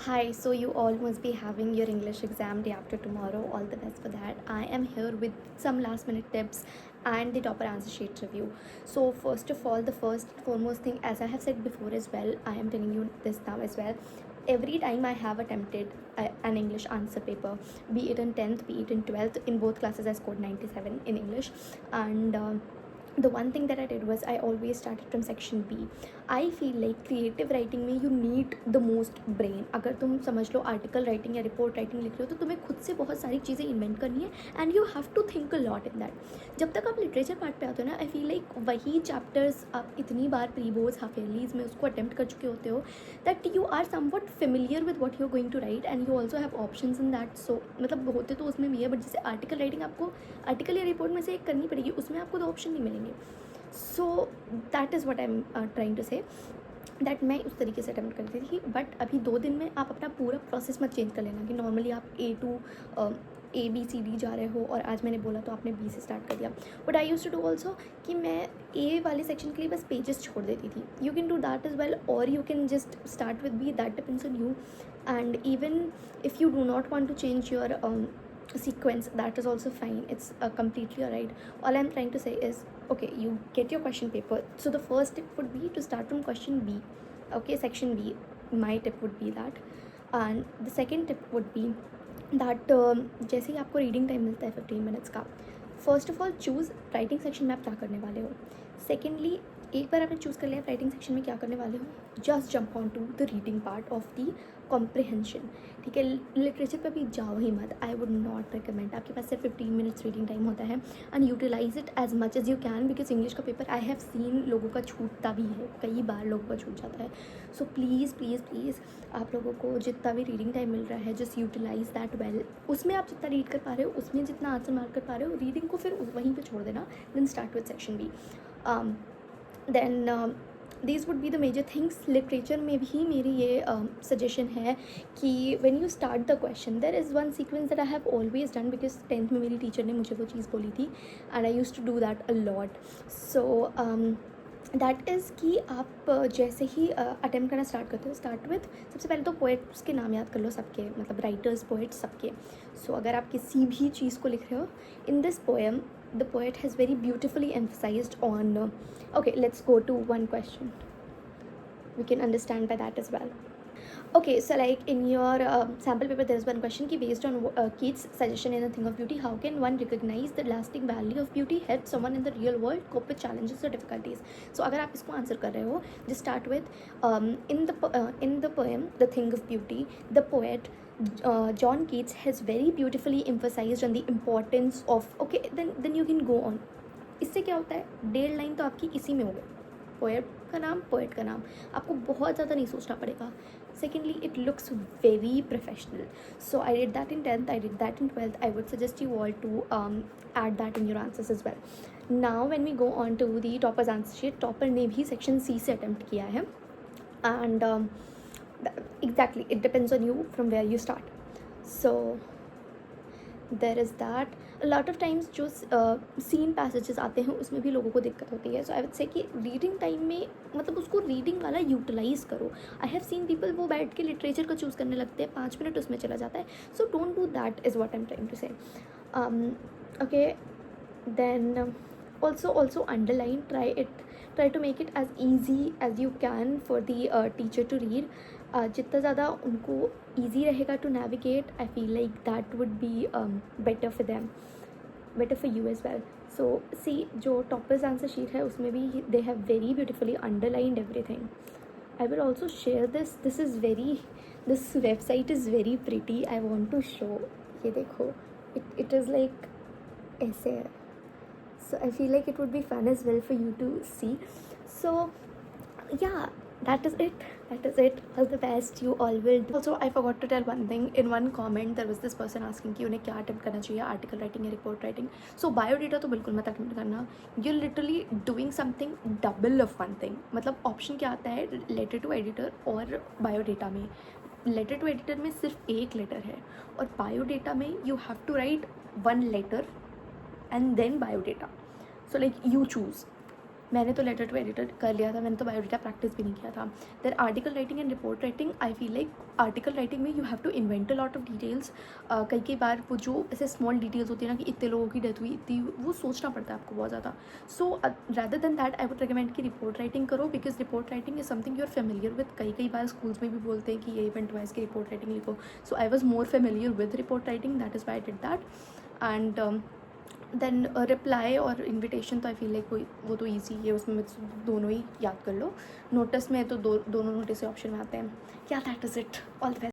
Hi, so you all must be having your English exam day after tomorrow. All the best for that. I am here with some last minute tips and the topper answer sheet review. So, first of all, the first foremost thing, as I have said before as well, I am telling you this now as well. Every time I have attempted an English answer paper, be it in 10th, be it in 12th, in both classes, I scored 97 in English. And the one thing that I did was I always started from section B. I feel like creative writing में you need the most brain. अगर तुम समझ लो article writing या report writing लिख रहे हो तो तुम्हें खुद से बहुत सारी चीज़ें इन्वेंट करनी है and you have to think a lot in that. जब तक आप लिटरेचर पार्ट पे आते हो ना, आई फील लाइक वही चैप्टर्स आप इतनी बार प्री बोर्ड्स हाफ ईयरलीज में उसको अटेम्प्ट कर चुके होते हो that you are somewhat familiar with what you are going to write and you also have option in that. So मतलब होते तो उसमें भी है, बट जैसे आर्टिकल राइटिंग आपको आर्टिकल या रिपोर्ट में से एक करनी पड़ेगी, उसमें आपको दो ऑप्शन नहीं मिलेंगे. So that is what I am trying to say that मैं उस तरीके से अटेम्प्ट करती थी. बट अभी 2 दिन में आप अपना पूरा प्रोसेस मत चेंज कर लेना कि नॉर्मली आप A B C D जा रहे हो और आज मैंने बोला तो आपने B से स्टार्ट कर दिया. But I use to do also कि मैं A वाले सेक्शन के लिए बस पेजेस छोड़ देती थी. You can do that as well और you can just start with B. That depends on you. And even if you do not want to change your sequence, that is also fine. It's completely alright. All I'm trying to say is, okay, you get your question paper. So the first tip would be to start from question B. Okay, section B. My tip would be that. And the second tip would be that जैसे ही आपको reading time मिलता है 15 minutes का, first of all choose writing section में आप क्या करने वाले हो. सेकेंडली, एक बार आपने चूज़ कर लिया राइटिंग सेक्शन में क्या करने वाले हो, just jump on to the reading part of the comprehension. ठीक है, लिटरेचर पे भी जाओ ही मत. I would not recommend. आपके पास सिर्फ 15 मिनट्स रीडिंग टाइम होता है and utilize it as much as you can, because English का पेपर आई हैव सीन लोगों का छूटता भी है, कई बार लोगों का छूट जाता है. सो प्लीज़ प्लीज़ प्लीज़ आप लोगों को जितना भी रीडिंग टाइम मिल रहा है, जस्ट यूटिलाइज दैट वेल. उसमें आप जितना रीड कर पा रहे हो, उसमें जितना आंसर मार्क कर पा रहे हो, रीडिंग को फिर वहीं पर छोड़ देना. Then start with section B. Then these would be the major things. लिटरेचर में भी मेरी ये सजेशन है कि when you start the question, there is one sequence that I have always done because 10th में मेरी टीचर ने मुझे वो चीज़ बोली थी and I used to do that a lot. So that is कि आप जैसे ही अटेम्प्ट करना स्टार्ट करते हो, स्टार्ट विथ सबसे पहले तो पोएट्स के नाम याद कर लो सबके, मतलब राइटर्स पोएट्स सबके. सो अगर आप किसी भी चीज़ को लिख रहे हो, in this poem the poet has very beautifully emphasized on okay, let's go to one question. We can understand by that as well. Okay, so like in your sample paper there is one question ki based on Keats' suggestion in A Thing of Beauty, how can one recognize the lasting value of beauty, help someone in the real world cope with challenges or difficulties. So अगर आप इसको answer कर रहे हो, just start with in the poem The Thing of Beauty, the poet John Keats has very beautifully emphasized on the importance of, okay, then you can go on. इससे क्या होता है, 1.5 लाइन तो आपकी इसी में हो गई. पोएट का नाम, पोएट का नाम, आपको बहुत ज़्यादा नहीं सोचना पड़ेगा. Secondly, it looks very professional. So I did that in 10th, I did that in 12th. I would suggest you all to add that in your answers as well. Now when we go on to the topper's answer sheet, topper ने भी section C से attempt किया है and exactly it depends on you from where you start. So there is that. A lot of times जो scene passages आते हैं उसमें भी लोगों को दिक्कत होती है. सो आई वुड से कि रीडिंग टाइम में मतलब उसको रीडिंग वाला यूटिलाइज़ करो. आई हैव सीन पीपल वो बैठ के लिटरेचर का चूज़ करने लगते हैं, 5 मिनट उसमें चला जाता है. So don't do that is what I am trying to say. Okay, then also underline, try to make it as easy as you can for the teacher to read. जितना ज़्यादा उनको easy रहेगा to navigate, I feel like that would be better for them, better for you as well. So see, जो toppers answer sheet है उसमें भी they have very beautifully underlined everything. I will also share this website is very pretty. I want to show. ये देखो, it is like ऐसे है. So I feel like it would be fun as well for you to see. So yeah, that is it. All the best. You all will do. Also, I forgot to tell one thing. In one comment there was this person asking कि उन्हें क्या attempt करना चाहिए, article writing या report writing. So biodata तो बिल्कुल मत attempt करना. You literally doing something double of one thing. मतलब ऑप्शन क्या आता है, लेटर टू एडिटर और बायोडेटा में. लेटर टू एडिटर में सिर्फ एक लेटर है और बायोडेटा में you have to write 1 letter and then biodata. So like you choose. मैंने तो लेटर टू एडिटर कर लिया था, मैंने तो बायोडाटा प्रैक्टिस भी नहीं किया था. Then article writing and report writing, I feel like article writing में you have to invent a lot of details. कई बार वो जो ऐसे स्मॉल डिटेल्स होती है ना कि इतने लोगों की डेथ हुई, इतनी, वो सोचना पड़ता है आपको बहुत ज़्यादा. So rather than that I would recommend कि रिपोर्ट राइटिंग करो, because report writing is something you are familiar with. कई बार स्कूल्स में भी बोलते हैं कि ये इवेंट वाइज की रिपोर्ट राइटिंग लिखो. So I was more familiar with report writing, that is why I did that. And then reply और इन्विटेशन तो आई फील लाइक वो तो ईजी है, उसमें दोनों ही याद कर लो. नोटिस में तो दोनों नोटिस ऑप्शन में आते हैं. या that is it. All the best.